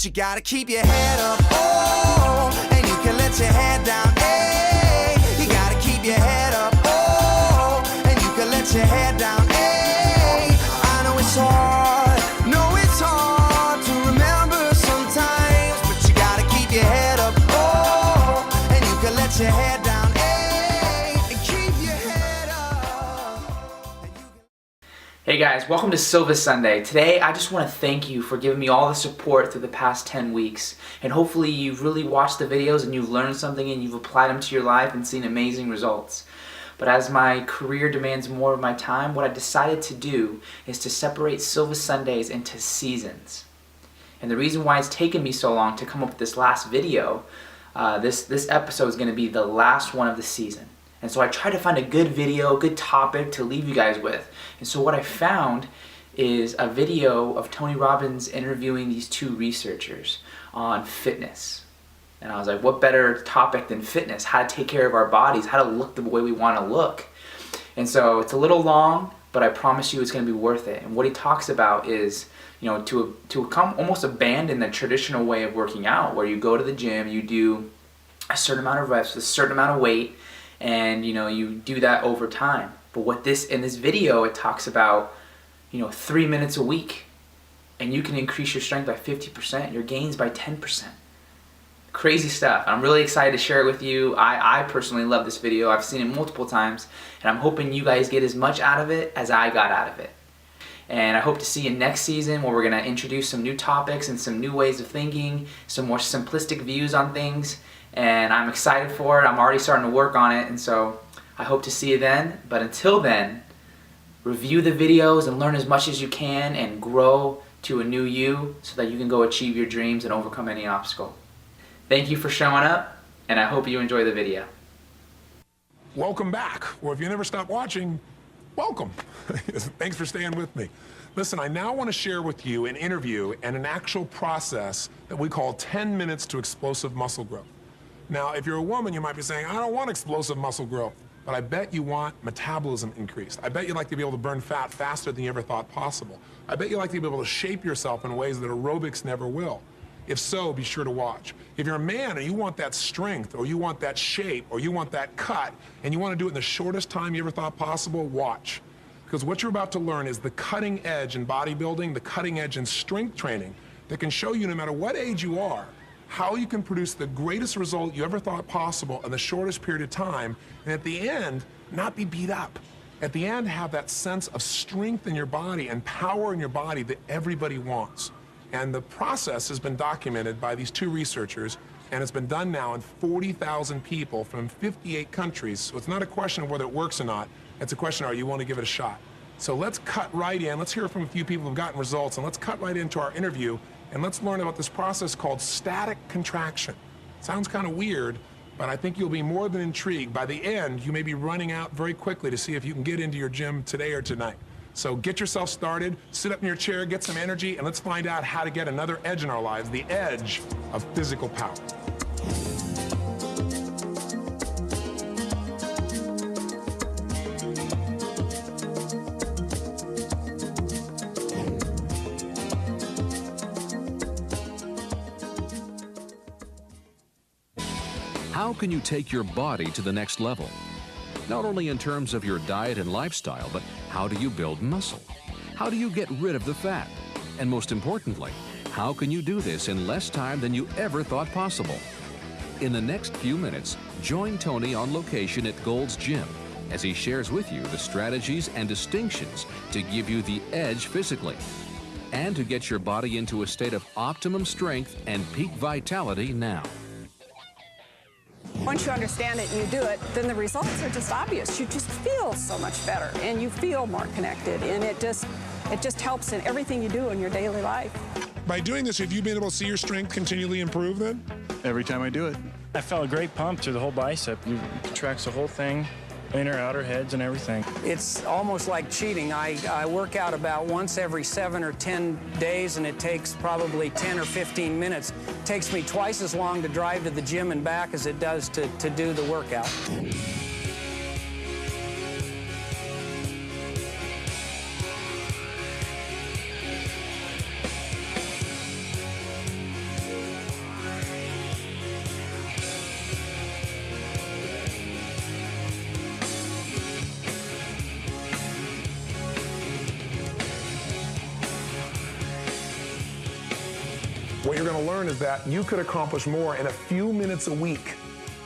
but you gotta keep your head up, oh, and you can let your head down, hey, you gotta keep your head up, oh, and you can let your head down, hey, I know it's hard, no it's hard to remember sometimes, but you gotta keep your head up, oh, and you can let your head down, hey, and keep your head up. Hey guys, welcome to Silvas Sunday. Today I just want to thank you for giving me all the support through the past 10 weeks. And hopefully you've really watched the videos and you've learned something and you've applied them to your life and seen amazing results. But as my career demands more of my time, what I decided to do is to separate Silvas Sundays into seasons. And the reason why it's taken me so long to come up with this last video, this episode is going to be the last one of the season. And so I tried to find a good video, a good topic to leave you guys with. And so what I found is a video of Tony Robbins interviewing these two researchers on fitness. And I was like, what better topic than fitness? How to take care of our bodies, how to look the way we want to look. And so it's a little long, but I promise you it's going to be worth it. And what he talks about is, to come almost abandon the traditional way of working out, where you go to the gym, you do a certain amount of reps with a certain amount of weight, and you do that over time. But in this video it talks about 3 minutes a week, and you can increase your strength by 50%, your gains by 10%. Crazy stuff. I'm really excited to share it with you. I personally love this video. I've seen it multiple times, and I'm hoping you guys get as much out of it as I got out of it. And I hope to see you next season, where we're going to introduce some new topics and some new ways of thinking, some more simplistic views on things. And I'm excited for it. I'm already starting to work on it, and so I hope to see you then. But until then, review the videos and learn as much as you can and grow to a new you so that you can go achieve your dreams and overcome any obstacle. Thank you for showing up, and I hope you enjoy the video. Welcome back, or if you never stop watching, welcome. Thanks for staying with me. Listen, I now want to share with you an interview and an actual process that we call 10 minutes to explosive muscle growth. Now, if you're a woman, you might be saying, I don't want explosive muscle growth, but I bet you want metabolism increased. I bet you'd like to be able to burn fat faster than you ever thought possible. I bet you'd like to be able to shape yourself in ways that aerobics never will. If so, be sure to watch. If you're a man and you want that strength, or you want that shape, or you want that cut, and you want to do it in the shortest time you ever thought possible, watch. Because what you're about to learn is the cutting edge in bodybuilding, the cutting edge in strength training that can show you, no matter what age you are, how you can produce the greatest result you ever thought possible in the shortest period of time, and at the end, not be beat up. At the end, have that sense of strength in your body and power in your body that everybody wants. And the process has been documented by these two researchers, and it's been done now in 40,000 people from 58 countries. So it's not a question of whether it works or not. It's a question of, you want to give it a shot. So let's cut right in. Let's hear from a few people who've gotten results, and let's cut right into our interview, and let's learn about this process called static contraction. Sounds kind of weird, but I think you'll be more than intrigued. By the end, you may be running out very quickly to see if you can get into your gym today or tonight. So get yourself started, sit up in your chair, get some energy, and let's find out how to get another edge in our lives, the edge of physical power. How can you take your body to the next level? Not only in terms of your diet and lifestyle, but how do you build muscle? How do you get rid of the fat? And most importantly, how can you do this in less time than you ever thought possible? In the next few minutes, join Tony on location at Gold's Gym as he shares with you the strategies and distinctions to give you the edge physically and to get your body into a state of optimum strength and peak vitality now. Once you understand it and you do it, then the results are just obvious. You just feel so much better, and you feel more connected, and it just helps in everything you do in your daily life. By doing this, have you been able to see your strength continually improve then? Every time I do it. I felt a great pump through the whole bicep. It contracts the whole thing, inner, outer heads, and everything. It's almost like cheating. I work out about once every 7 or 10 days, and it takes probably 10 or 15 minutes. It takes me twice as long to drive to the gym and back as it does to do the workout. What you're going to learn is that you could accomplish more in a few minutes a week,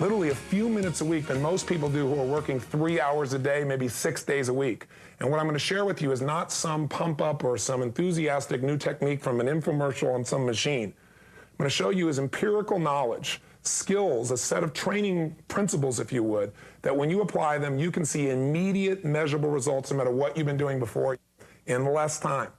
literally a few minutes a week, than most people do who are working 3 hours a day, maybe 6 days a week. And what I'm going to share with you is not some pump up or some enthusiastic new technique from an infomercial on some machine. I'm going to show you is empirical knowledge, skills, a set of training principles, if you would, that when you apply them, you can see immediate measurable results no matter what you've been doing before in less time.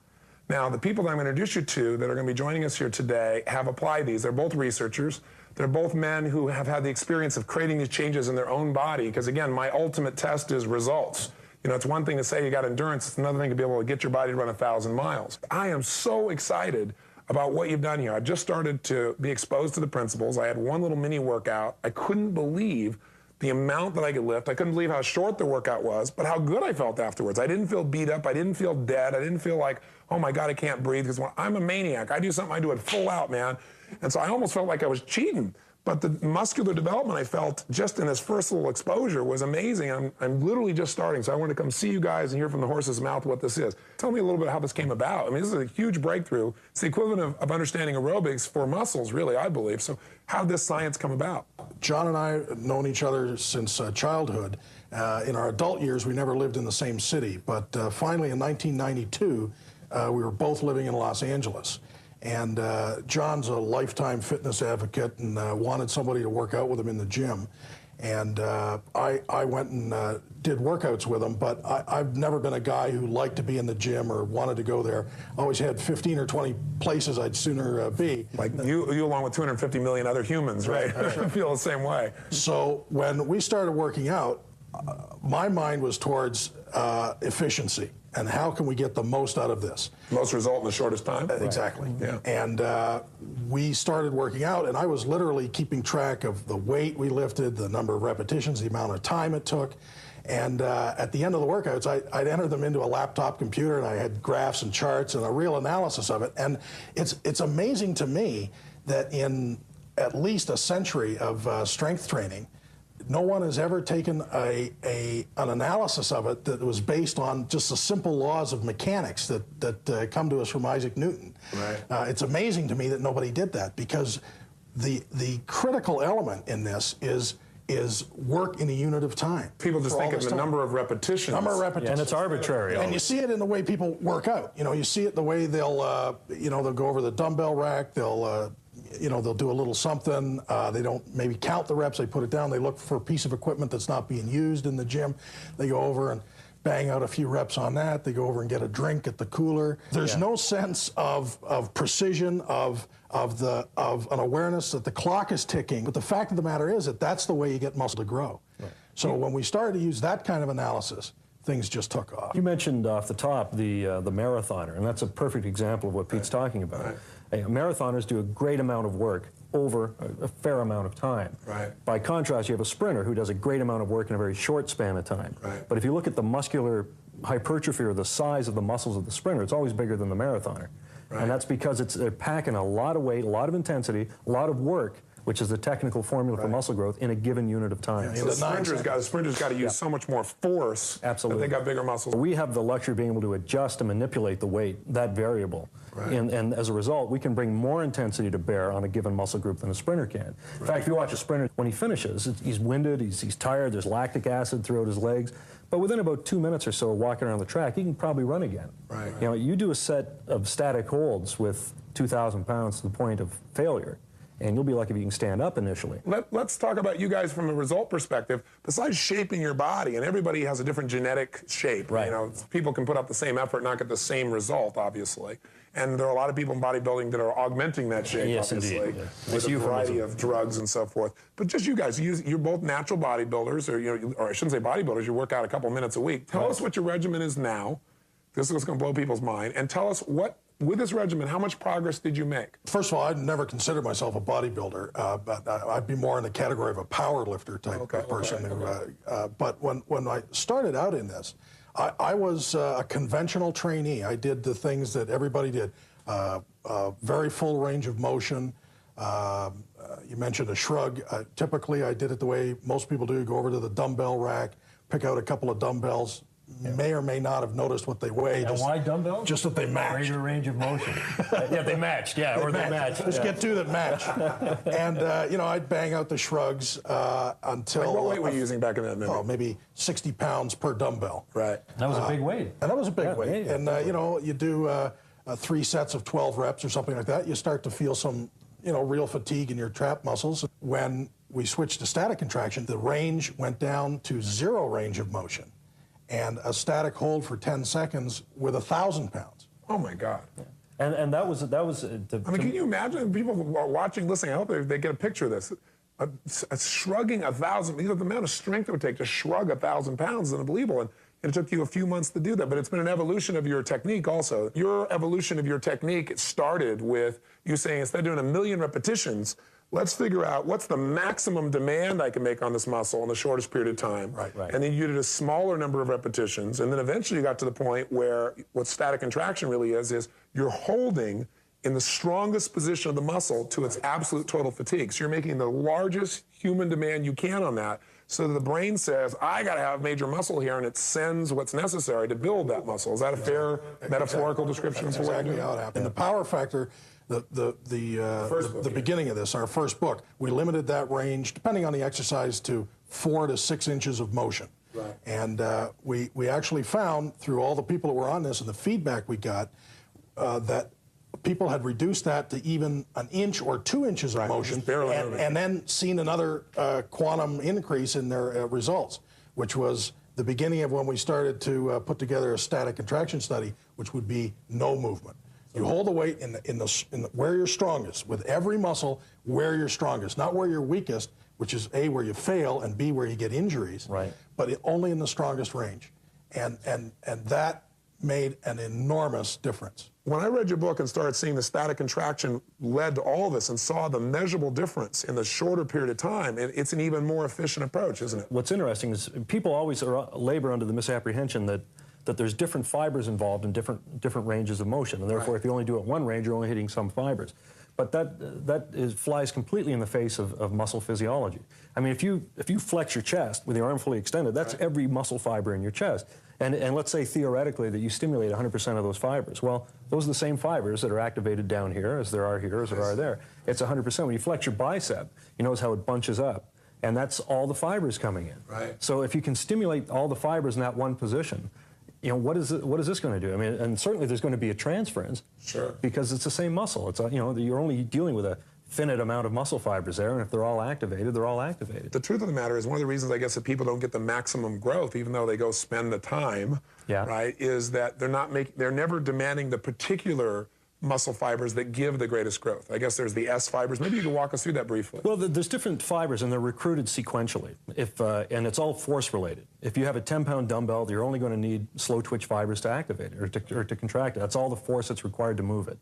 Now, the people that I'm going to introduce you to that are going to be joining us here today have applied these. They're both researchers. They're both men who have had the experience of creating these changes in their own body, because again, my ultimate test is results. You know, it's one thing to say you got endurance, it's another thing to be able to get your body to run 1,000 miles. I am so excited about what you've done here. I just started to be exposed to the principles. I had one little mini workout. I couldn't believe the amount that I could lift. I couldn't believe how short the workout was, but how good I felt afterwards. I didn't feel beat up. I didn't feel dead. I didn't feel like, oh my God, I can't breathe. Because when I'm a maniac, I do something, I do it full out, man. And so I almost felt like I was cheating. But the muscular development I felt just in this first little exposure was amazing. I'm literally just starting, so I wanted to come see you guys and hear from the horse's mouth what this is. Tell me a little bit how this came about. I mean, this is a huge breakthrough. It's the equivalent of understanding aerobics for muscles, really, I believe. So how did this science come about? John and I have known each other since childhood. In our adult years, we never lived in the same city. But finally, in 1992, we were both living in Los Angeles. And John's a lifetime fitness advocate and wanted somebody to work out with him in the gym. And I went and did workouts with him, but I've never been a guy who liked to be in the gym or wanted to go there. Always had 15 or 20 places I'd sooner be. Like you along with 250 million other humans, right? I feel the same way. So when we started working out, my mind was towards efficiency. And how can we get the most out of this? Most result in the shortest time? Exactly. Yeah. And we started working out, and I was literally keeping track of the weight we lifted, the number of repetitions, the amount of time it took. And at the end of the workouts, I'd enter them into a laptop computer, and I had graphs and charts and a real analysis of it. And it's amazing to me that in at least a century of strength training, no one has ever taken an analysis of it that was based on just the simple laws of mechanics that come to us from Isaac Newton. Right. It's amazing to me that nobody did that, because the critical element in this is work in a unit of time. People just think of the number of repetitions. Number of repetitions. And it's arbitrary. And you see it in the way people work out. You know, you see it the way they'll go over the dumbbell rack. They'll do a little something. They don't maybe count the reps. They put it down. They look for a piece of equipment that's not being used in the gym. They go over and bang out a few reps on that. They go over and get a drink at the cooler. There's no sense of precision, of an awareness that the clock is ticking. But the fact of the matter is that that's the way you get muscle to grow. Right. So when we started to use that kind of analysis, things just took off. You mentioned off the top the marathoner, and that's a perfect example of what Pete's talking about. Right. Marathoners do a great amount of work over a fair amount of time. Right. By contrast, you have a sprinter who does a great amount of work in a very short span of time. Right. But if you look at the muscular hypertrophy or the size of the muscles of the sprinter, it's always bigger than the marathoner. Right. And that's because they're packing a lot of weight, a lot of intensity, a lot of work, which is the technical formula for muscle growth, in a given unit of time. So the sprinters got to use so much more force. Absolutely. That they got bigger muscles. We have the luxury of being able to adjust and manipulate the weight, that variable. Right. And as a result, we can bring more intensity to bear on a given muscle group than a sprinter can. In fact, if you watch a sprinter, when he finishes, he's winded, he's tired, there's lactic acid throughout his legs. But within about 2 minutes or so walking around the track, he can probably run again. Right. You know, you do a set of static holds with 2,000 pounds to the point of failure, and you'll be lucky if you can stand up initially. Let's talk about you guys from a result perspective. Besides shaping your body, and everybody has a different genetic shape. Right. You know, people can put up the same effort, not get the same result, obviously. And there are a lot of people in bodybuilding that are augmenting that shape, Yes, obviously, indeed. Yeah. with a variety of drugs and so forth. But just you guys, you're both natural bodybuilders, or I shouldn't say bodybuilders. You work out a couple minutes a week. Tell us what your regimen is now. This is what's going to blow people's mind. And tell us with this regimen, how much progress did you make? First of all, I'd never consider myself a bodybuilder, but I'd be more in the category of a power lifter type of person. But when I started out in this, I was a conventional trainee. I did the things that everybody did. Very full range of motion. You mentioned a shrug. Typically, I did it the way most people do. Go over to the dumbbell rack, pick out a couple of dumbbells, may or may not have noticed what they weigh. And why dumbbells? Just that they match. Greater range of motion. Yeah, they matched. Yeah, or they matched. Just get two that match. And I'd bang out the shrugs until. What weight were you using back in that minute? Oh, maybe 60 pounds per dumbbell. Right. That was a big weight. And that was a big weight. Yeah, and you do 3 sets of 12 reps or something like that. You start to feel some, real fatigue in your trap muscles. When we switched to static contraction, the range went down to 0 range of motion, and a static hold for 10 seconds with 1,000 pounds. Oh my God. And that was. Can you imagine people watching, listening? I hope they get a picture of this. Shrugging 1,000. The amount of strength it would take to shrug 1,000 pounds is unbelievable. And it took you a few months to do that, but it's been an evolution of your technique also. Your evolution of your technique started with you saying, instead of doing 1,000,000 repetitions, let's figure out what's the maximum demand I can make on this muscle in the shortest period of time. Right. And then you did a smaller number of repetitions, and then eventually you got to the point where what static contraction really is you're holding in the strongest position of the muscle to its absolute total fatigue. So you're making the largest human demand you can on that, so that the brain says, I got to have major muscle here, and it sends what's necessary to build that muscle. Is that a fair metaphorical description? That's exactly how it happened. And the power factor, the beginning of this, our first book, we limited that range, depending on the exercise, to 4 to 6 inches of motion. Right. And we actually found, through all the people that were on this and the feedback we got, that people had reduced that to even 1 inch or 2 inches of motion, and then seen another quantum increase in their results, which was the beginning of when we started to put together a static contraction study, which would be no movement. You hold the weight in where you're strongest, with every muscle where you're strongest, not where you're weakest, which is A, where you fail, and B, where you get injuries, but only in the strongest range. And that made an enormous difference. When I read your book and started seeing the static contraction led to all this and saw the measurable difference in the shorter period of time, it's an even more efficient approach, isn't it? What's interesting is people always labor under the misapprehension that there's different fibers involved in different ranges of motion, and therefore if you only do it one range, you're only hitting some fibers. But that flies completely in the face of muscle physiology. I mean, if you flex your chest with your arm fully extended, that's every muscle fiber in your chest. And let's say theoretically that you stimulate 100% of those fibers. Well, those are the same fibers that are activated down here as there are here as there are there. It's 100%. When you flex your bicep, you notice how it bunches up. And that's all the fibers coming in. Right. So if you can stimulate all the fibers in that one position, what is this going to do? I mean, and certainly there's going to be a transference. Sure. Because it's the same muscle. It's you're only dealing with a finite amount of muscle fibers there, and if they're all activated, they're all activated. The truth of the matter is, one of the reasons I guess that people don't get the maximum growth, even though they go spend the time, right, is that they're never demanding the particular muscle fibers that give the greatest growth. I guess there's the S fibers. Maybe you can walk us through that briefly. Well, there's different fibers, and they're recruited sequentially. And it's all force related. If you have a 10-pound dumbbell, you're only going to need slow twitch fibers to activate it or to contract it. That's all the force that's required to move it.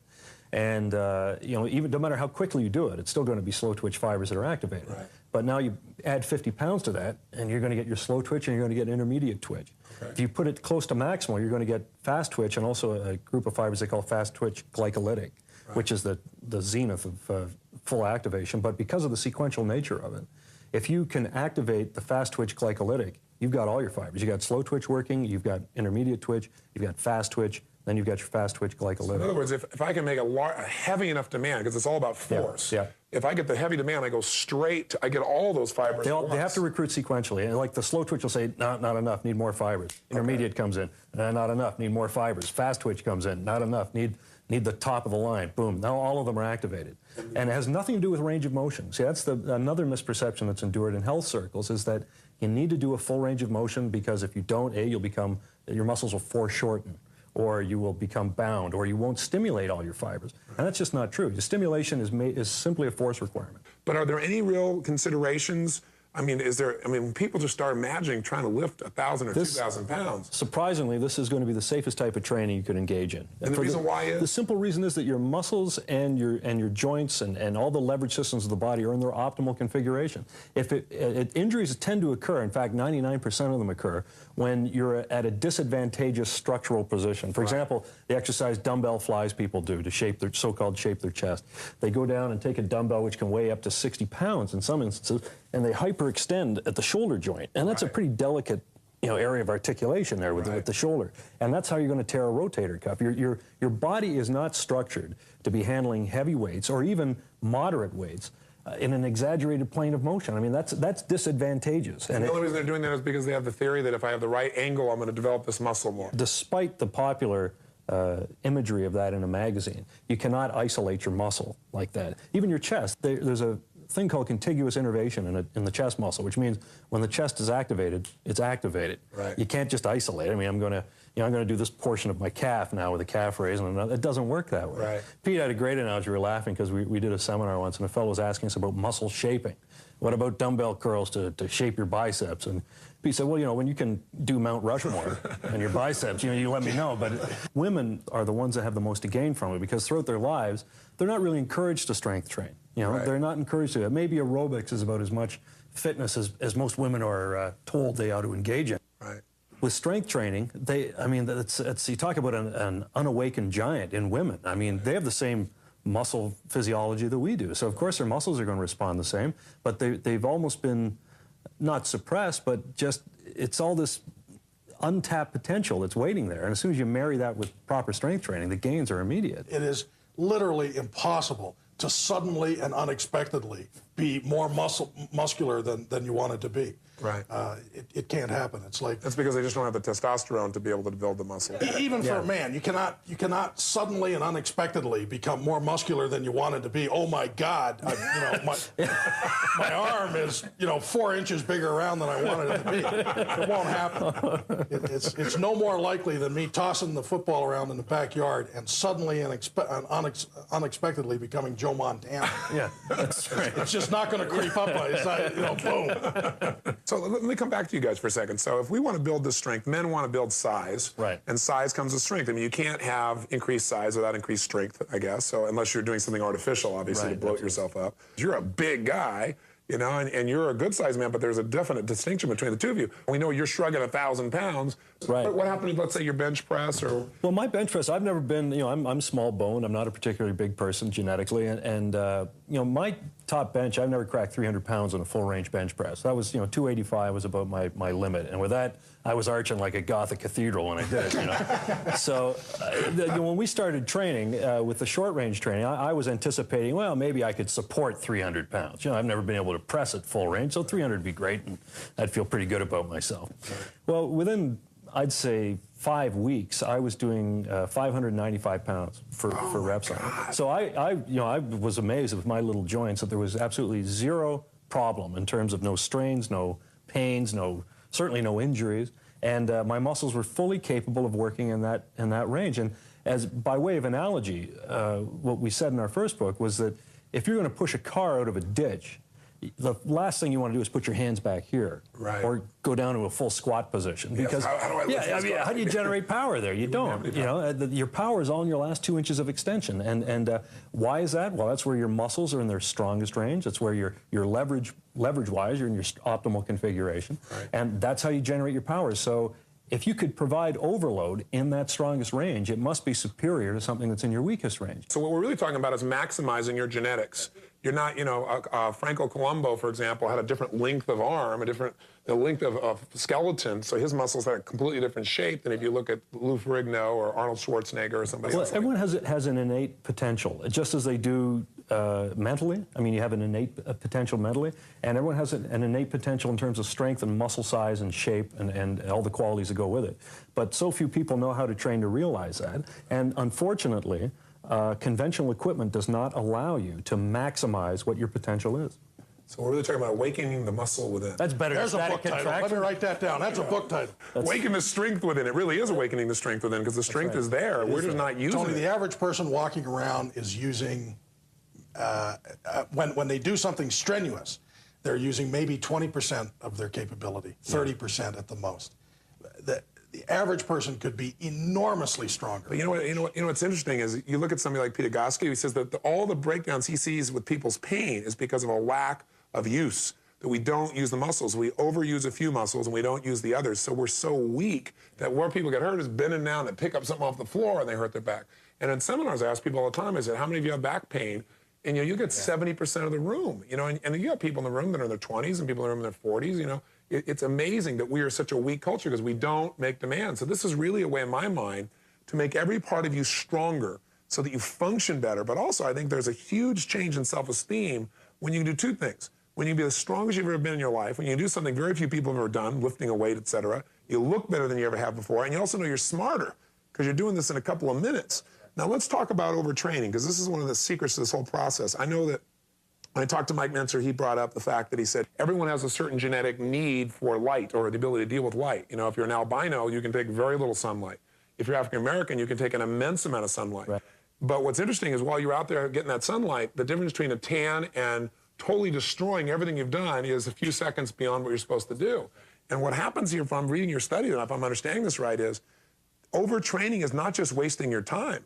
And even no matter how quickly you do it, it's still going to be slow twitch fibers that are activated. Right. But now you add 50 pounds to that, and you're going to get your slow twitch, and you're going to get intermediate twitch. Okay. If you put it close to maximal, you're going to get fast twitch, and also a group of fibers they call fast twitch glycolytic, which is the zenith of full activation. But because of the sequential nature of it, if you can activate the fast twitch glycolytic, you've got all your fibers. You've got slow twitch working, you've got intermediate twitch, you've got fast twitch, then you've got your fast twitch glycolytic. So in other words, if I can make a heavy enough demand, because it's all about force, if I get the heavy demand, I go straight, I get all those fibers They have to recruit sequentially. And like the slow twitch will say, not enough, need more fibers. Intermediate comes in, not enough, need more fibers. Fast twitch comes in, not enough, need the top of the line. Boom, now all of them are activated. And it has nothing to do with range of motion. See, that's another misperception that's endured in health circles, is that you need to do a full range of motion, because if you don't, your muscles will foreshorten, or you will become bound, or you won't stimulate all your fibers. And that's just not true. The stimulation is simply a force requirement. But are there any real considerations? I mean, when people just start imagining trying to lift 1,000 or 2,000 pounds. Surprisingly, this is going to be the safest type of training you could engage in. And the reason why is? The simple reason is that your muscles and your joints and all the leverage systems of the body are in their optimal configuration. Injuries tend to occur, in fact, 99% of them occur, when you're at a disadvantageous structural position. For example, the exercise dumbbell flies people do to shape their chest. They go down and take a dumbbell which can weigh up to 60 pounds in some instances, and they hyperextend at the shoulder joint. And that's a pretty delicate area of articulation there with the shoulder. And that's how you're going to tear a rotator cuff. Your body is not structured to be handling heavy weights or even moderate weights in an exaggerated plane of motion. I mean, that's disadvantageous. And the only reason they're doing that is because they have the theory that if I have the right angle, I'm going to develop this muscle more. Despite the popular imagery of that in a magazine, you cannot isolate your muscle like that. Even your chest, there's a thing called contiguous innervation in the chest muscle, which means when the chest is activated, it's activated. Right. You can't just isolate. I mean, I'm going to do this portion of my calf now with a calf raise, and it doesn't work that way. Right. Pete had a great analogy. We were laughing because we did a seminar once, and a fellow was asking us about muscle shaping. What about dumbbell curls to shape your biceps? And Pete said, well, when you can do Mount Rushmore and your biceps, you let me know. But women are the ones that have the most to gain from it, because throughout their lives, they're not really encouraged to strength train. Right. They're not encouraged to. Maybe aerobics is about as much fitness as most women are told they ought to engage in. Right. With strength training, you talk about an unawakened giant in women. I mean, they have the same muscle physiology that we do. So of course their muscles are going to respond the same, but they've almost been not suppressed, but just it's all this untapped potential that's waiting there. And as soon as you marry that with proper strength training, the gains are immediate. It is literally impossible to suddenly and unexpectedly be more muscular than you wanted to be. Right. It can't happen. It's like That's because they just don't have the testosterone to be able to build the muscle. even for a man, you cannot suddenly and unexpectedly become more muscular than you wanted to be. Oh my God, my arm is 4 inches bigger around than I wanted it to be. It won't happen. It's no more likely than me tossing the football around in the backyard and suddenly and unexpectedly becoming Joe Montana. Yeah, that's right. It's just not going to creep up. It's not, boom. So let me come back to you guys for a second. So if we want to build this strength, men want to build size. Right. And size comes with strength. I mean, you can't have increased size without increased strength, I guess. So unless you're doing something artificial, obviously, to bloat yourself up. You're a big guy, and you're a good-sized man, but there's a definite distinction between the two of you. We know you're shrugging 1,000 pounds. Right. What happened if, let's say, your bench press or... Well, my bench press, I've never been, I'm small boned. I'm not a particularly big person genetically. And my top bench, I've never cracked 300 pounds on a full range bench press. That was, 285 was about my limit. And with that, I was arching like a Gothic cathedral when I did it, So when we started training with the short range training, I was anticipating, well, maybe I could support 300 pounds. I've never been able to press at full range, so 300 would be great, and I'd feel pretty good about myself. Well, within, I'd say, 5 weeks, I was doing 595 pounds for reps on it. So I was amazed with my little joints that there was absolutely zero problem in terms of no strains, no pains, certainly no injuries, and my muscles were fully capable of working in that range. And as by way of analogy, what we said in our first book was that if you're going to push a car out of a ditch, the last thing you want to do is put your hands back here, right, or go down to a full squat position. Because how do you generate power there? You don't. Your power is all in your last 2 inches of extension. And why is that? Well, that's where your muscles are in their strongest range. That's where your leverage-wise, you're in your optimal configuration, right, and that's how you generate your power. So if you could provide overload in that strongest range, it must be superior to something that's in your weakest range. So what we're really talking about is maximizing your genetics. You're not, Franco Columbo, for example, had a different length of arm, the length of skeleton, so his muscles had a completely different shape than if you look at Lou Ferrigno or Arnold Schwarzenegger or somebody else. Well, everyone has an innate potential, just as they do mentally. I mean, you have an innate potential mentally, and everyone has an innate potential in terms of strength and muscle size and shape and all the qualities that go with it. But so few people know how to train to realize that, and unfortunately, conventional equipment does not allow you to maximize what your potential is. So we're really talking about awakening the muscle within. That's better. There's a book title. Let me write that down. That's a book title. Awaken the strength within. It really is awakening the strength within, because the strength is there. We're just not using it. Tony, the average person walking around is using, when they do something strenuous, they're using maybe 20% of their capability, 30% at the most. The average person could be enormously stronger. But you know what's interesting is you look at somebody like Peter Goski, who says that all the breakdowns he sees with people's pain is because of a lack of use, that we don't use the muscles. We overuse a few muscles and we don't use the others. So we're so weak that where people get hurt is bending down to pick up something off the floor and they hurt their back. And in seminars, I ask people all the time, I said, how many of you have back pain? And you get 70% of the room, and you got people in the room that are in their 20s and people in the room in their 40s, It's amazing that we are such a weak culture because we don't make demands. So this is really a way, in my mind, to make every part of you stronger so that you function better. But also, I think there's a huge change in self-esteem when you do two things. When you be the strongest you've ever been in your life, when you do something very few people have ever done, lifting a weight, etc., you look better than you ever have before, and you also know you're smarter because you're doing this in a couple of minutes. Now, let's talk about overtraining, because this is one of the secrets to this whole process. I know that when I talked to Mike Mentzer, he brought up the fact that he said everyone has a certain genetic need for light or the ability to deal with light. If you're an albino, you can take very little sunlight. If you're African American, you can take an immense amount of sunlight. Right. But what's interesting is while you're out there getting that sunlight, the difference between a tan and totally destroying everything you've done is a few seconds beyond what you're supposed to do. And what happens here, if I'm reading your study and if I'm understanding this right, is overtraining is not just wasting your time.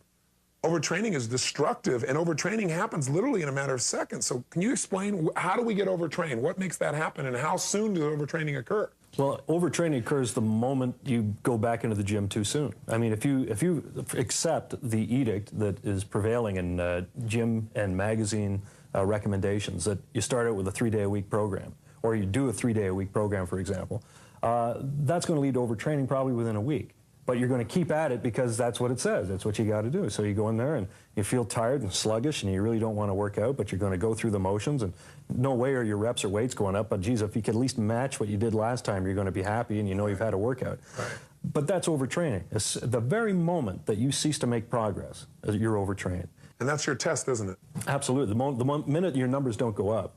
Overtraining is destructive, and overtraining happens literally in a matter of seconds. So can you explain, how do we get overtrained? What makes that happen, and how soon does overtraining occur? Well, overtraining occurs the moment you go back into the gym too soon. I mean, if you accept the edict that is prevailing in gym and magazine recommendations, that you start out with a 3-day-a-week program, or you do a 3-day-a-week program, for example, that's going to lead to overtraining probably within a week. But you're going to keep at it because that's what it says. That's what you got to do. So you go in there and you feel tired and sluggish and you really don't want to work out, but you're going to go through the motions, and no way are your reps or weights going up. But geez, if you could at least match what you did last time, you're going to be happy and you know you've had a workout. Right. But that's overtraining. It's the very moment that you cease to make progress, you're overtrained. And that's your test, isn't it? Absolutely. The minute your numbers don't go up,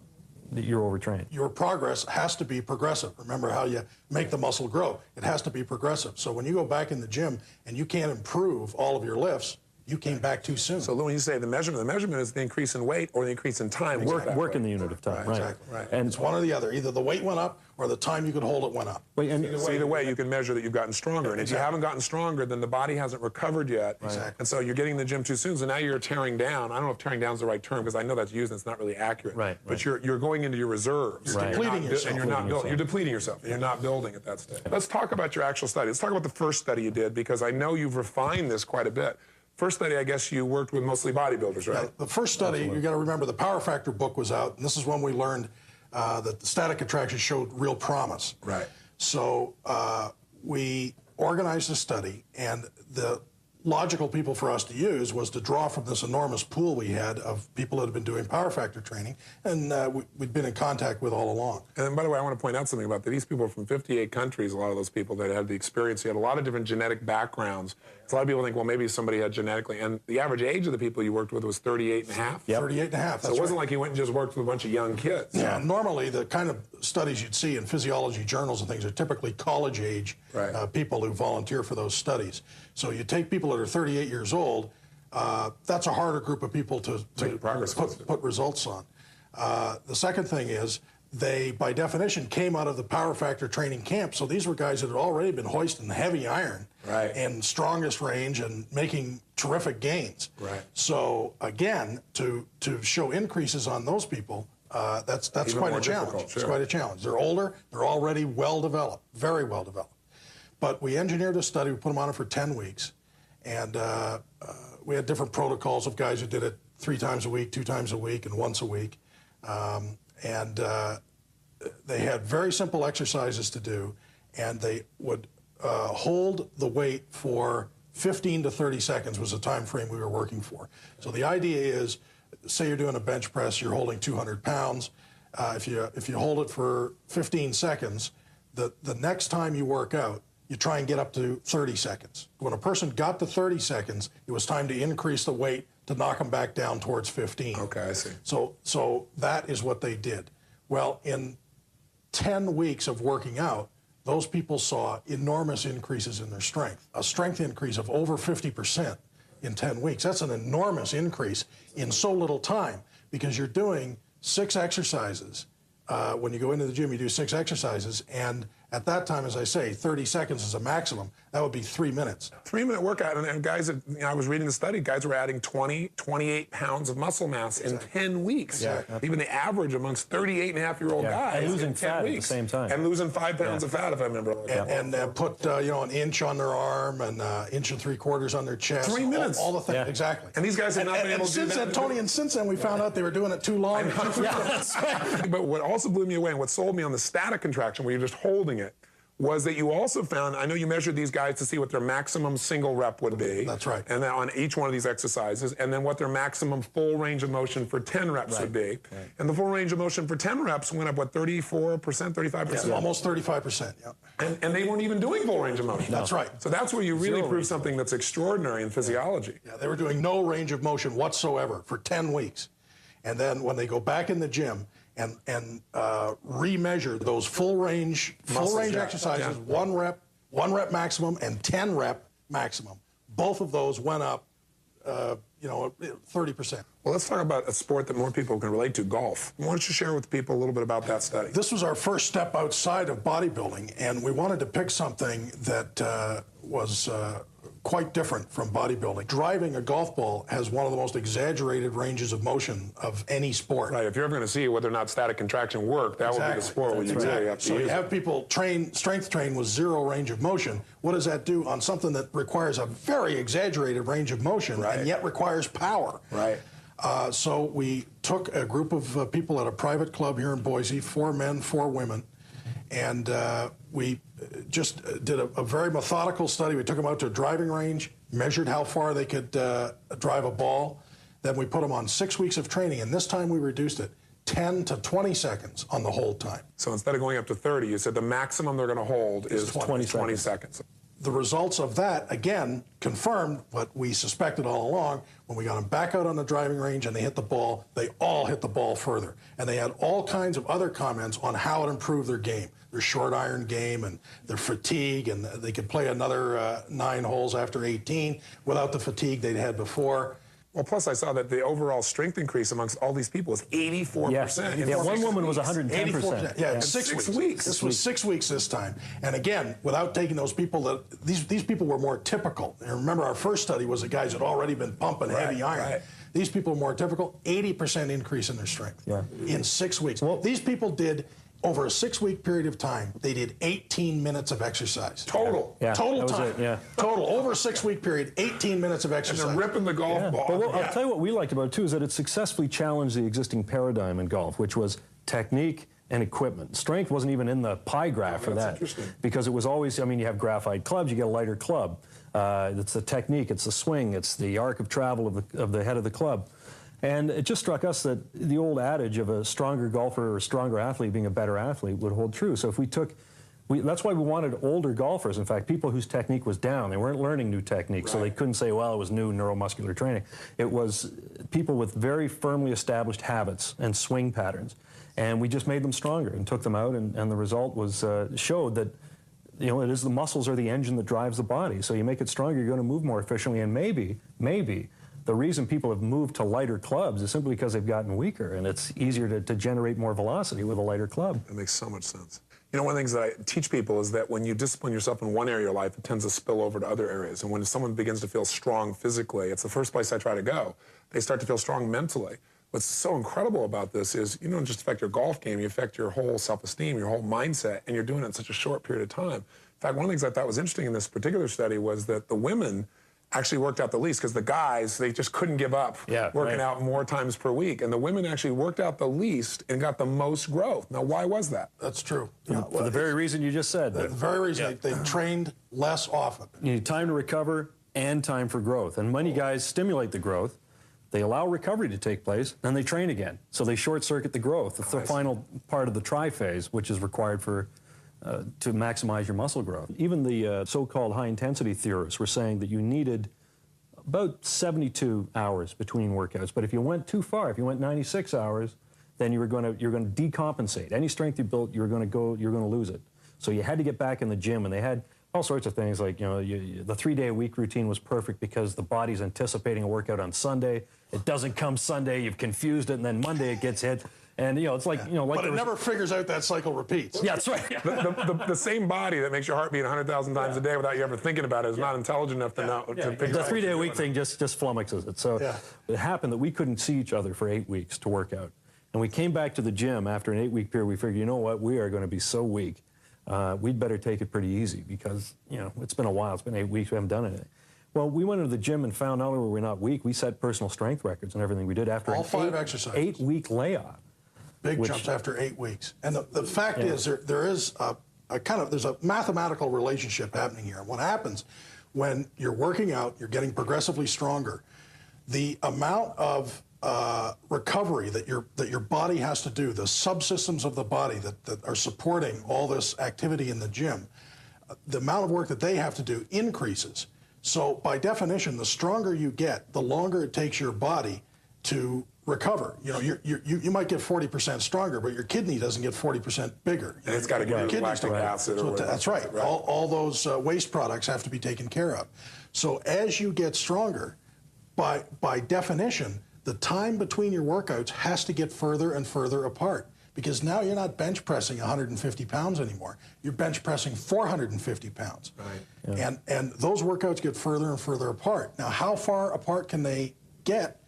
you're overtrained. Your progress has to be progressive. Remember how you make the muscle grow. It has to be progressive. So when you go back in the gym and you can't improve all of your lifts, you came back too soon. So when you say the measurement is the increase in weight or the increase in time. Exactly. Work in the unit of time. Right. Exactly. Right. And it's one or the other. Either the weight went up or the time you could hold it went up. Either way, you can measure that you've gotten stronger. And if you haven't gotten stronger, then the body hasn't recovered yet. Exactly. And so you're getting in the gym too soon. So now you're tearing down. I don't know if tearing down is the right term, because I know that's used and it's not really accurate. Right. But you're going into your reserves. You're depleting yourself. And you're depleting yourself. And you're not building at that stage. Let's talk about your actual study. Let's talk about the first study you did, because I know you've refined this quite a bit. First study, I guess you worked with mostly bodybuilders, right? Yeah, the first study, you got to remember, the Power Factor book was out, and this is when we learned that the static contraction showed real promise. Right. So we organized a study, and the logical people for us to use was to draw from this enormous pool we had of people that had been doing Power Factor training, and we'd been in contact with all along. And by the way, I want to point out something about that. These people are from 58 countries, a lot of those people that had the experience. You had a lot of different genetic backgrounds. So a lot of people think, well, maybe somebody had genetically, and the average age of the people you worked with was 38 and a half. Yep. 38 and a half, So it wasn't like you went and just worked with a bunch of young kids. Yeah, normally the kind of studies you'd see in physiology journals and things are typically college-age people who volunteer for those studies. So you take people that are 38 years old, that's a harder group of people to put results on. The second thing is, they, by definition, came out of the Power Factor training camp. So these were guys that had already been hoisting heavy iron and strongest range and making terrific gains. Right. So again, to show increases on those people, that's quite a challenge. Sure. It's quite a challenge. They're older. They're already well developed, very well developed. But we engineered a study. We put them on it for 10 weeks, and we had different protocols of guys who did it 3 times a week, 2 times a week, and once a week. They had very simple exercises to do, and they would hold the weight for 15 to 30 seconds was the time frame we were working for. So the idea is, say you're doing a bench press, you're holding 200 pounds. If you hold it for 15 seconds, the next time you work out, you try and get up to 30 seconds. When a person got to 30 seconds, it was time to increase the weight to knock them back down towards 15. Okay, I see. So that is what they did. Well, in 10 weeks of working out, those people saw enormous increases in their strength. A strength increase of over 50% in 10 weeks. That's an enormous increase in so little time, because you're doing 6 exercises. When you go into the gym, you do 6 exercises, and At that time, as I say, 30 seconds is a maximum. That would be 3 minutes. 3-minute workout, and guys, I was reading the study, guys were adding 20, 28 pounds of muscle mass in 10 weeks. Yeah. Even the average amongst 38-and-a-half-year-old guys and losing in 10 fat weeks. at the same time. And losing 5 pounds of fat, if I remember. And put an inch on their arm and inch and 3/4 on their chest. 3 minutes. All the things, exactly. And these guys have not been able to do since that. then, Tony, and since then we found out they were doing it too long. But what also blew me away and what sold me on the static contraction, where you're just holding it, was that you also found, I know you measured these guys to see what their maximum single rep would be. That's right. And then on each one of these exercises, and then what their maximum full range of motion for 10 reps would be. Right. And the full range of motion for 10 reps went up, 34%, 35%? Yeah, almost 35%, yeah. And they weren't even doing full range of motion. That's right. So that's where you really prove something that's extraordinary in physiology. Yeah, they were doing no range of motion whatsoever for 10 weeks. And then when they go back in the gym and remeasure those full range exercises, 1 rep maximum and 10 rep maximum, both of those went up 30%. Well, let's talk about a sport that more people can relate to, golf. Why don't you share with people a little bit about that study? This was our first step outside of bodybuilding, and we wanted to pick something that was quite different from bodybuilding. Driving a golf ball has one of the most exaggerated ranges of motion of any sport. Right, if you're ever going to see whether or not static contraction worked, that would be the sport where you really have to So use you have people strength train with 0 range of motion. What does that do on something that requires a very exaggerated range of motion and yet requires power? Right. So we took a group of people at a private club here in Boise, 4 men, 4 women, and we just did a very methodical study. We took them out to a driving range, measured how far they could drive a ball. Then we put them on 6 weeks of training, and this time we reduced it 10 to 20 seconds on the hold time. So instead of going up to 30, you said the maximum they're going to hold is 20 seconds. The results of that, again, confirmed what we suspected all along. When we got them back out on the driving range and they hit the ball, they all hit the ball further. And they had all kinds of other comments on how it improved their game, their short iron game and their fatigue, and they could play another 9 holes after 18 without the fatigue they'd had before. Well, plus I saw that the overall strength increase amongst all these people was 84%. Yeah, one woman was 110%. 84%. Yeah, in 6 weeks. This was 6 weeks this time. And again, without taking those people these people were more typical. And remember, our first study was the guys that had already been pumping heavy iron. Right. These people were more typical, 80% increase in their strength in 6 weeks. Well, these people did, over a 6-week period of time, they did 18 minutes of exercise. Total. Yeah, Total time. Total. Over a 6-week period, 18 minutes of exercise. And they're ripping the golf ball. But I'll tell you what we liked about it, too, is that it successfully challenged the existing paradigm in golf, which was technique and equipment. Strength wasn't even in the pie graph for that. Because it was always, I mean, you have graphite clubs, you get a lighter club. It's the technique, it's the swing, it's the arc of travel of the head of the club. And it just struck us that the old adage of a stronger golfer or a stronger athlete being a better athlete would hold true. So if we took, that's why we wanted older golfers, in fact, people whose technique was down. They weren't learning new techniques, so they couldn't say, well, it was new neuromuscular training. It was people with very firmly established habits and swing patterns. And we just made them stronger and took them out, and the result was showed that it is the muscles are the engine that drives the body. So you make it stronger, you're going to move more efficiently, and maybe the reason people have moved to lighter clubs is simply because they've gotten weaker, and it's easier to generate more velocity with a lighter club. That makes so much sense. You know, one of the things that I teach people is that when you discipline yourself in one area of your life, it tends to spill over to other areas. And when someone begins to feel strong physically, it's the first place I try to go. They start to feel strong mentally. What's so incredible about this is you don't just affect your golf game, you affect your whole self-esteem, your whole mindset, and you're doing it in such a short period of time. In fact, one of the things I thought was interesting in this particular study was that the women actually worked out the least, because the guys, they just couldn't give up working out more times per week. And the women actually worked out the least and got the most growth. Now, why was that? That's true. For the very reason you just said. The very reason they trained less often. You need time to recover and time for growth. And many guys stimulate the growth. They allow recovery to take place, and they train again. So they short-circuit the growth. It's the final part of the tri-phase, which is required for to maximize your muscle growth. Even the so-called high-intensity theorists were saying that you needed about 72 hours between workouts. But if you went too far, if you went 96 hours, then you're going to decompensate. Any strength you built, you're going to lose it. So you had to get back in the gym, and they had all sorts of things like, the 3-day-a-week routine was perfect because the body's anticipating a workout on Sunday. It doesn't come Sunday, you've confused it, and then Monday it gets hit. And it's like like But it never figures out that cycle repeats. Yeah, that's right. The same body that makes your heart beat 100,000 times a day without you ever thinking about it is not intelligent enough to know. To figure The out 3-day-a-week thing just flummoxes it. So it happened that we couldn't see each other for 8 weeks to work out. And we came back to the gym after an 8-week period. We figured, you know what, we are going to be so weak. We'd better take it pretty easy because, it's been a while. It's been 8 weeks. We haven't done anything. Well, we went into the gym and found not only were we not weak, we set personal strength records and everything we did after all 5 exercises. 8-week layoff. Big jumps after 8 weeks. And the fact is, there is there's a mathematical relationship happening here. What happens when you're working out, you're getting progressively stronger, the amount of recovery that your body has to do, the subsystems of the body that are supporting all this activity in the gym, the amount of work that they have to do increases. So by definition, the stronger you get, the longer it takes your body to recover. You might get 40% stronger, but your kidney doesn't get 40% bigger. And it's got to get lactic acid or whatever. That's right. All those waste products have to be taken care of. So as you get stronger, by definition, the time between your workouts has to get further and further apart, because now you're not bench pressing 150 pounds anymore. You're bench pressing 450 pounds. Right. Yeah. And those workouts get further and further apart. Now, how far apart can they get?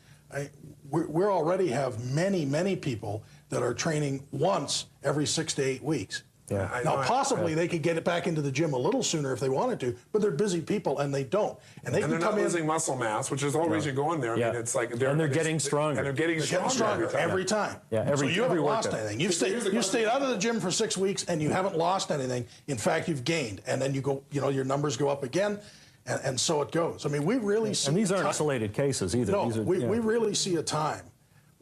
We already have many people that are training once every 6 to 8 weeks. Yeah. Now, possibly they could get it back into the gym a little sooner if they wanted to, but they're busy people and they don't. And they're not losing muscle mass, which is the whole reason you go in there. I mean, it's like they're getting stronger. And they're getting stronger every time. Yeah, so you haven't lost anything. You've stayed out of the gym for 6 weeks and you haven't lost anything. In fact, you've gained. And then you go, your numbers go up again. And so it goes. I mean, we really see. And these aren't isolated cases either. No, we really see a time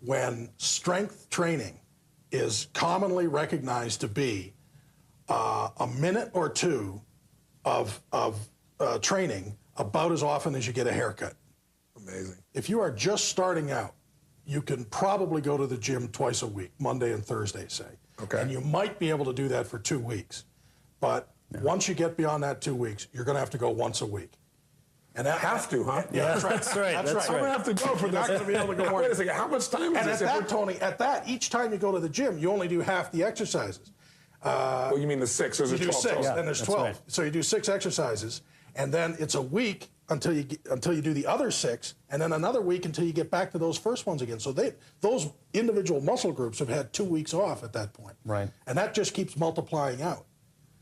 when strength training is commonly recognized to be a minute or two of training about as often as you get a haircut. Amazing. If you are just starting out, you can probably go to the gym twice a week, Monday and Thursday, say. Okay. And you might be able to do that for 2 weeks. But once you get beyond that 2 weeks, you're going to have to go once a week. And that have to, huh? Yeah, that's right. That's right. That's right. I'm going to have to go for this. You're not going to be able to go more. Wait a second. How much time is and this? And Tony, each time you go to the gym, you only do half the exercises. Well, you mean the 6? Or you do 12 6, total? then there's 12. right. So you do 6 exercises, and then it's a week until you do the other 6, and then another week until you get back to those first ones again. So those individual muscle groups have had 2 weeks off at that point. Right. And that just keeps multiplying out.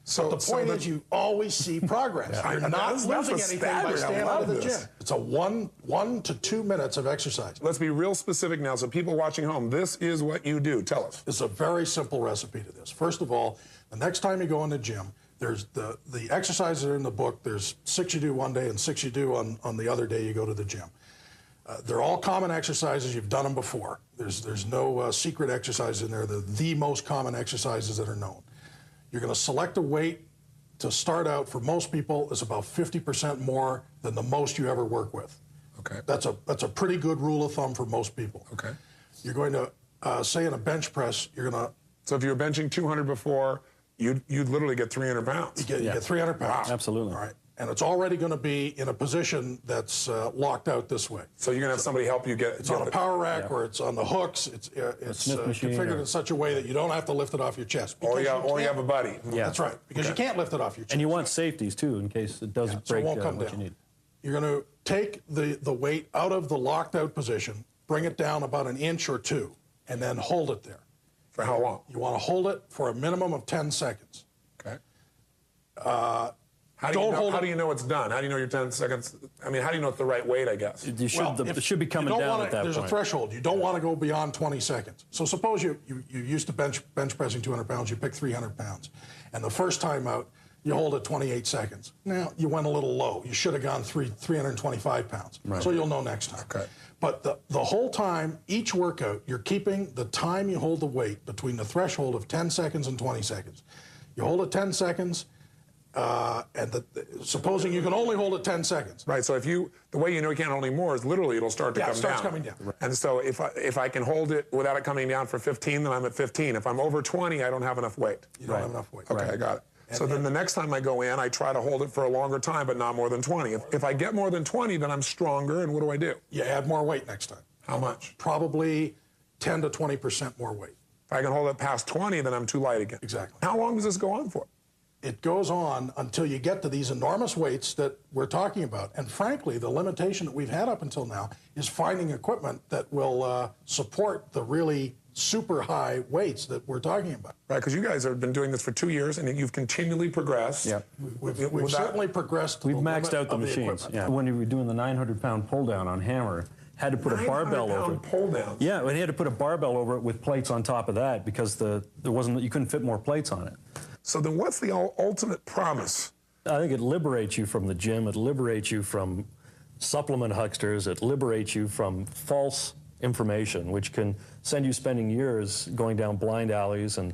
So But the point is, you always see progress. You're not losing anything by staying out of the gym. It's a 1 to 2 minutes of exercise. Let's be real specific now. So people watching home, this is what you do. Tell us. It's a very simple recipe to this. First of all, the next time you go in the gym, there's the exercises are in the book. There's 6 you do one day and 6 you do on the other day you go to the gym. They're all common exercises. You've done them before. There's no secret exercises in there. They're the most common exercises that are known. You're going to select a weight to start out. For most people, is about 50% more than the most you ever work with. Okay. That's a pretty good rule of thumb for most people. Okay. You're going to say in a bench press, you're going to. So if you were benching 200 before, you'd literally get 300 pounds. You get 300 pounds. Wow. Absolutely. All right. And it's already going to be in a position that's locked out this way. So you're going to have somebody help you get it. It's on a power rack or it's on the hooks. It's Smith machine configured in such a way that you don't have to lift it off your chest. Or you have a buddy. Yeah. That's right, because you can't lift it off your chest. And you want safeties, too, in case it does so break it won't come what down. you need. You're going to take the weight out of the locked out position, bring it down about 1 inch or 2, and then hold it there. For how long? You want to hold it for a minimum of 10 seconds. Okay. How do you know it's done? How do you know your 10 seconds? I mean, how do you know it's the right weight, I guess? It should be coming down at that There's point. a threshold. You don't want to go beyond 20 seconds. So suppose you used to bench pressing 200 pounds, you pick 300 pounds. And the first time out, you hold it 28 seconds. Now, you went a little low. You should have gone 325 pounds. Right. So you'll know next time. Okay. But the whole time, each workout, you're keeping the time you hold the weight between the threshold of 10 seconds and 20 seconds. You hold it 10 seconds, supposing you can only hold it 10 seconds. Right. So the way you know you can't hold any more is literally it'll start to come down. It starts coming down. Right. And so if I can hold it without it coming down for 15, then I'm at 15. If I'm over 20, I don't have enough weight. You don't have enough weight. Okay, I got it. So then the next time I go in, I try to hold it for a longer time, but not more than 20. If I get more than 20, then I'm stronger, and what do I do? You add more weight next time. How much? Probably 10 to 20% more weight. If I can hold it past 20, then I'm too light again. Exactly. How long does this go on for? It goes on until you get to these enormous weights that we're talking about. And frankly, the limitation that we've had up until now is finding equipment that will support the really super high weights that we're talking about. Right, because you guys have been doing this for 2 years, and you've continually progressed. Yeah. We've certainly progressed to We've the maxed limit out the of machines. equipment. Yeah. When you were doing the 900-pound pull down on hammer, had to put a barbell over it. pull down. Yeah, we had to put a barbell over it with plates on top of that because you couldn't fit more plates on it. So then what's the ultimate promise? I think it liberates you from the gym. It liberates you from supplement hucksters. It liberates you from false information, which can send you spending years going down blind alleys and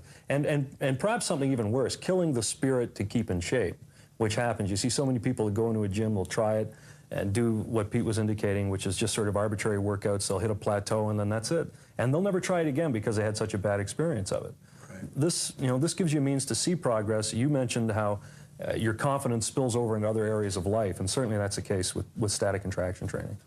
perhaps something even worse, killing the spirit to keep in shape, which happens. You see so many people that go into a gym, they'll try it and do what Pete was indicating, which is just sort of arbitrary workouts. They'll hit a plateau and then that's it. And they'll never try it again because they had such a bad experience of it. This gives you a means to see progress. You mentioned how your confidence spills over into other areas of life, and certainly that's the case with static contraction training.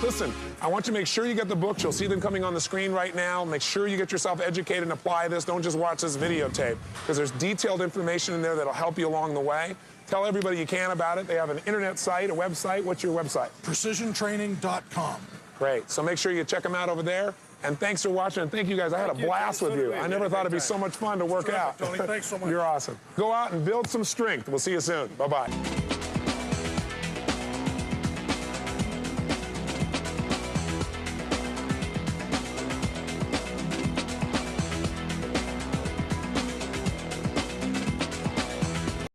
Listen, I want you to make sure you get the books. You'll see them coming on the screen right now. Make sure you get yourself educated and apply this. Don't just watch this videotape, because there's detailed information in there that'll help you along the way. Tell everybody you can about it. They have an internet site, a website. What's your website? PrecisionTraining.com. Great. So make sure you check them out over there. And thanks for watching. And thank you guys. I had a blast with you. I never thought it'd be so much fun to work out. Tony, thanks so much. You're awesome. Go out and build some strength. We'll see you soon. Bye-bye.